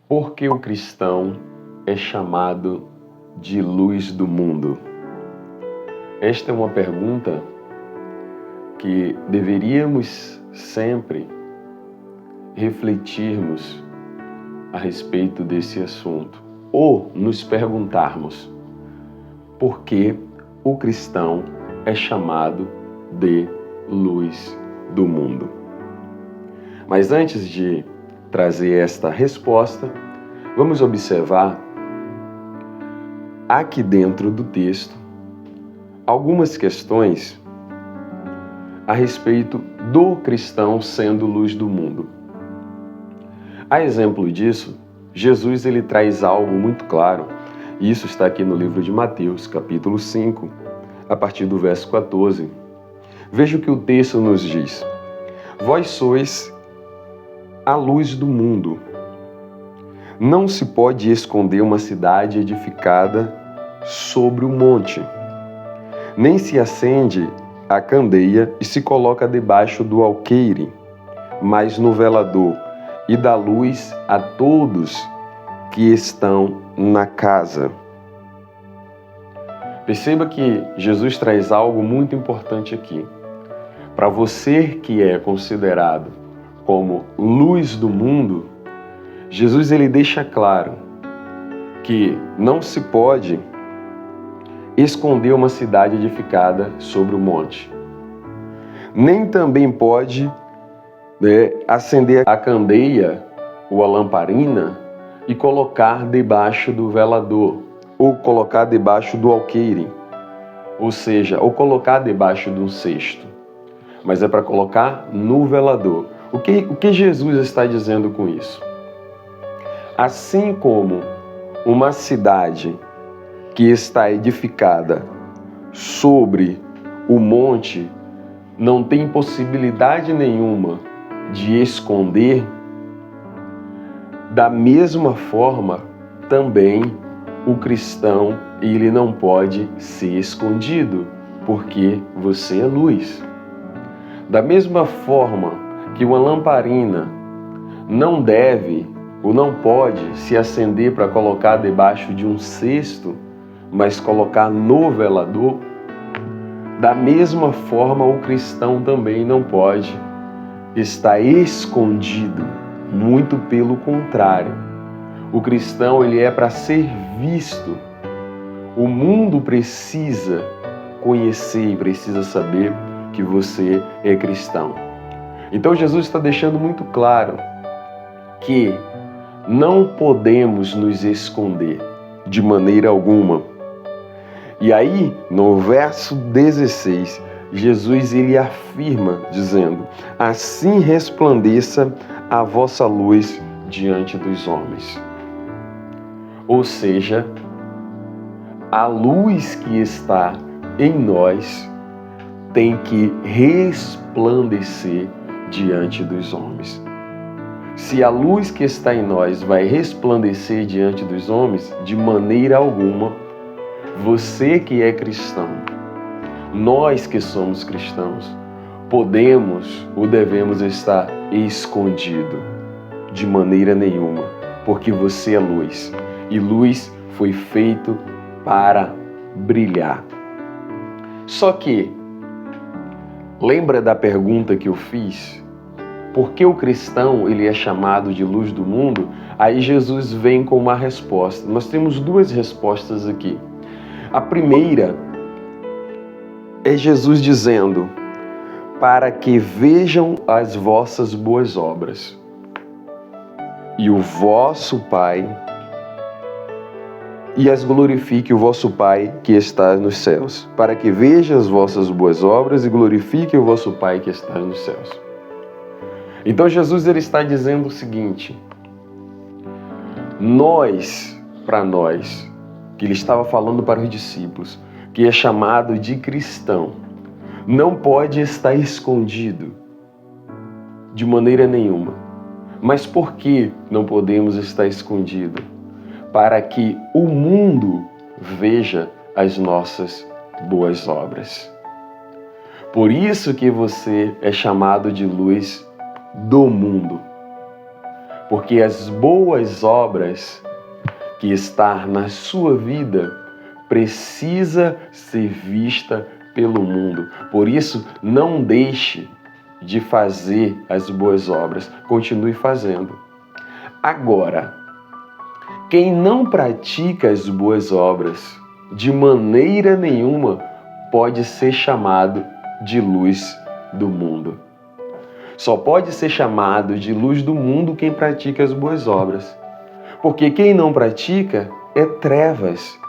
Por que o cristão é chamado de luz do mundo? Esta é uma pergunta que deveríamos sempre refletirmos a respeito desse assunto, ou nos perguntarmos por que o cristão é chamado de luz do mundo. Mas antes de trazer esta resposta, vamos observar aqui dentro do texto algumas questões a respeito do cristão sendo luz do mundo. A exemplo disso, Jesus ele traz algo muito claro, e isso está aqui no livro de Mateus, capítulo 5, a partir do verso 14. Veja o que o texto nos diz: Vós sois a luz do mundo. Não se pode esconder uma cidade edificada sobre o monte, nem se acende a candeia e se coloca debaixo do alqueire, mas no velador, e dá luz a todos que estão na casa. Perceba que Jesus traz algo muito importante aqui. Para você que é considerado como luz do mundo, Jesus ele deixa claro que não se pode esconder uma cidade edificada sobre o monte. Nem também pode acender a candeia ou a lamparina e colocar debaixo do velador, ou colocar debaixo do alqueire, ou seja, ou colocar debaixo de um cesto. Mas é para colocar no velador. O que Jesus está dizendo com isso? Assim como uma cidade que está edificada sobre o monte não tem possibilidade nenhuma de esconder, da mesma forma também o cristão ele não pode ser escondido, porque você é luz. Da mesma forma que uma lamparina não deve ou não pode se acender para colocar debaixo de um cesto, mas colocar no velador, da mesma forma o cristão também não pode estar escondido, muito pelo contrário. O cristão ele é para ser visto. O mundo precisa conhecer e precisa saber que você é cristão. Então Jesus está deixando muito claro que não podemos nos esconder de maneira alguma. E aí, no verso 16, Jesus ele afirma dizendo: assim resplandeça a vossa luz diante dos homens. Ou seja, a luz que está em nós tem que resplandecer diante dos homens. Se a luz que está em nós vai resplandecer diante dos homens, de maneira alguma, você que é cristão, nós que somos cristãos, podemos ou devemos estar escondido de maneira nenhuma, porque você é luz, e luz foi feito para brilhar. Só que, lembra da pergunta que eu fiz? Por que o cristão ele é chamado de luz do mundo? Aí Jesus vem com uma resposta. Nós temos duas respostas aqui. A primeira é Jesus dizendo: para que vejam as vossas boas obras e o vosso Pai, e as glorifique o vosso Pai que está nos céus. Para que vejam as vossas boas obras e glorifique o vosso Pai que está nos céus. Então Jesus ele está dizendo o seguinte: para nós, que ele estava falando para os discípulos, que é chamado de cristão, não pode estar escondido de maneira nenhuma. Mas por que não podemos estar escondido? Para que o mundo veja as nossas boas obras. Por isso que você é chamado de luz do mundo. porque as boas obras que estão na sua vida precisa ser vista pelo mundo. Por isso, não deixe de fazer as boas obras. Continue fazendo. Agora, quem não pratica as boas obras, de maneira nenhuma, pode ser chamado de luz do mundo. Só pode ser chamado de luz do mundo quem pratica as boas obras. Porque quem não pratica é trevas.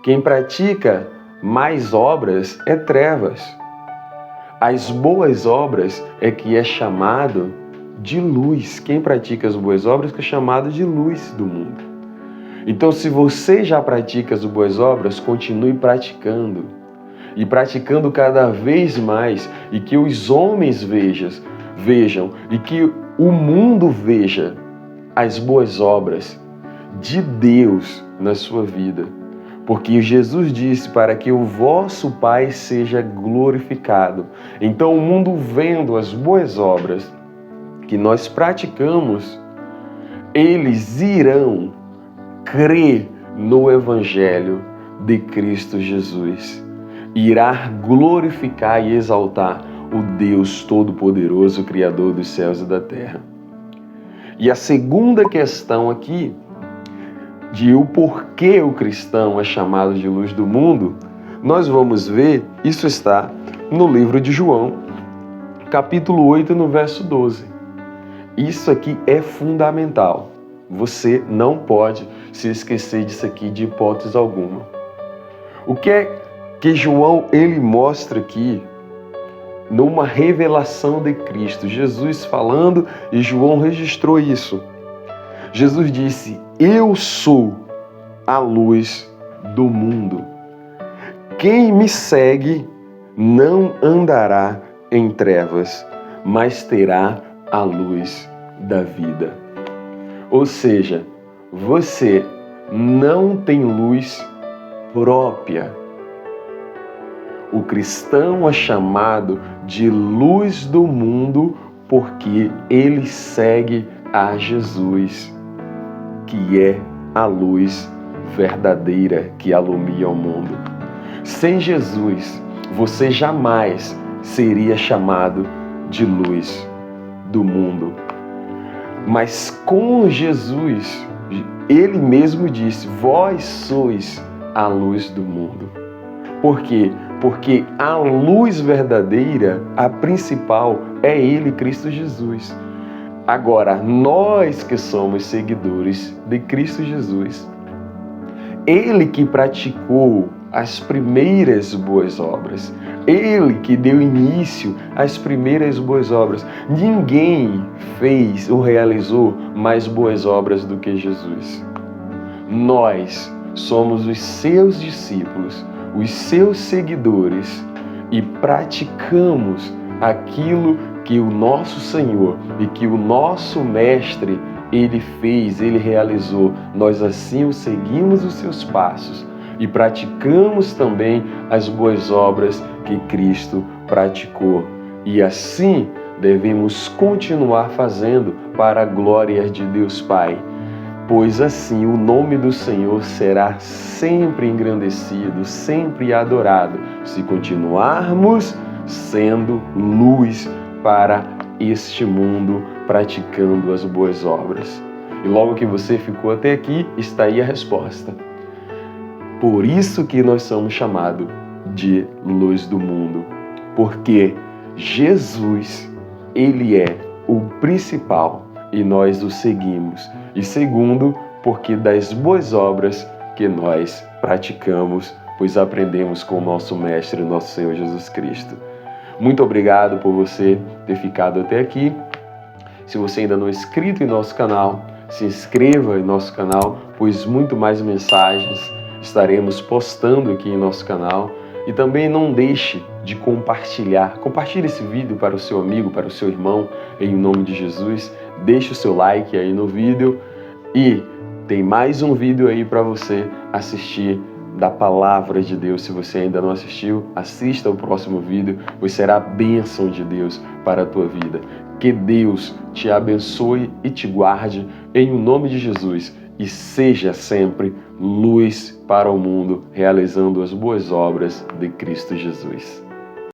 Quem pratica mais obras é trevas. As boas obras é que é chamado de luz. Quem pratica as boas obras é chamado de luz do mundo. Então, se você já pratica as boas obras, continue praticando. E praticando cada vez mais, e que os homens vejam, e que o mundo veja as boas obras de Deus na sua vida. Porque Jesus disse para que o vosso Pai seja glorificado. Então o mundo vendo as boas obras que nós praticamos, eles irão crer no Evangelho de Cristo Jesus. Irá glorificar e exaltar o Deus Todo-Poderoso, Criador dos céus e da terra. E a segunda questão aqui, de o porquê o cristão é chamado de luz do mundo, nós vamos ver, isso está no livro de João, capítulo 8, no verso 12. Isso aqui é fundamental. Você não pode se esquecer disso aqui de hipótese alguma. O que é que João ele mostra aqui numa revelação de Cristo? Jesus falando e João registrou isso. Jesus disse: eu sou a luz do mundo. Quem me segue não andará em trevas, mas terá a luz da vida. Ou seja, você não tem luz própria. O cristão é chamado de luz do mundo porque ele segue a Jesus, que é a luz verdadeira que alumia o mundo. Sem Jesus, você jamais seria chamado de luz do mundo. Mas com Jesus, ele mesmo disse: vós sois a luz do mundo. Por quê? Porque a luz verdadeira, a principal, é Ele, Cristo Jesus. Agora, nós que somos seguidores de Cristo Jesus, Ele que praticou as primeiras boas obras, Ele que deu início às primeiras boas obras. Ninguém fez ou realizou mais boas obras do que Jesus. Nós somos os seus discípulos, os seus seguidores, e praticamos aquilo que o nosso Senhor e que o nosso Mestre, Ele fez, Ele realizou. Nós assim o seguimos os seus passos e praticamos também as boas obras que Cristo praticou. E assim devemos continuar fazendo para a glória de Deus Pai, pois assim o nome do Senhor será sempre engrandecido, sempre adorado, se continuarmos sendo luz para este mundo, praticando as boas obras. E logo que você ficou até aqui, está aí a resposta. Por isso que nós somos chamados de luz do mundo, porque Jesus, Ele é o principal e nós o seguimos. E segundo, porque das boas obras que nós praticamos, pois aprendemos com o nosso Mestre, nosso Senhor Jesus Cristo. Muito obrigado por você ter ficado até aqui. Se você ainda não é inscrito em nosso canal, se inscreva em nosso canal, pois muito mais mensagens estaremos postando aqui em nosso canal. E também não deixe de compartilhar. Compartilhe esse vídeo para o seu amigo, para o seu irmão, em nome de Jesus. Deixe o seu like aí no vídeo. E tem mais um vídeo aí para você assistir da Palavra de Deus. Se você ainda não assistiu, assista o próximo vídeo, pois será a bênção de Deus para a tua vida. Que Deus te abençoe e te guarde em o nome de Jesus e seja sempre luz para o mundo, realizando as boas obras de Cristo Jesus.